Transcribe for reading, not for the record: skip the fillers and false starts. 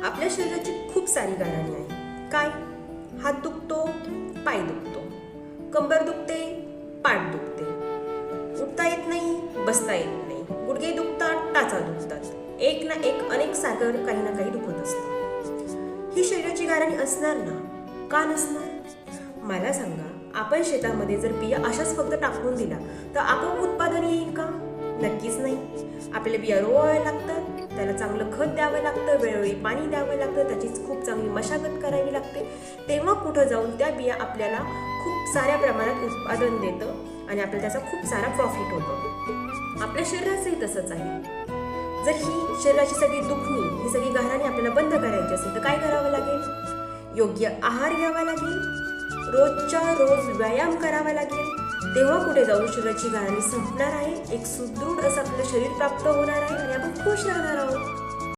आपल्या शरीराची खूप सारी गाऱ्हाणे आहे. काय? हात दुखतो, पाय दुखतो, कंबर दुखते, पाठ दुखते, उठता येत नाही, बसता येत नाही, गुडघे दुखतात, टाचा दुखतात, एक ना एक अनेक सागर काही ना काही दुखत असतं. ही शरीराची गाऱ्हाणे असणार ना? का नसणार? मला सांगा, आपण शेतामध्ये जर बिया अशाच फक्त टाकून दिला तर आपोआप उत्पादन येईल का? नक्कीच नाही. आपल्याला बिया रोवाव्या लागतात, त्याला चांगलं खत द्यावं लागतं, वेळोवेळी पाणी द्यावं लागतं, त्याचीच खूप चांगली मशागत करावी लागते. तेव्हा कुठं जाऊन त्या बिया आपल्याला खूप साऱ्या प्रमाणात उत्पादन देतं आणि आपल्याला त्याचा खूप सारा प्रॉफिट होतो. आपल्या शरीराचंही तसंच आहे. जर ही शरीराची सगळी दुखणी, ही सगळी गाऱ्हाणे आपल्याला बंद करायची असेल तर काय करावं लागेल? योग्य आहार घ्यावा लागेल, रोजच्या रोज व्यायाम करावा लागेल. तेव्हा कुठे जाऊन शरीराची गाऱ्हाणे संपणार आहे, एक सुदृढ असं आपलं शरीर प्राप्त होणार आहे आणि आपण खुश राहणार आहोत.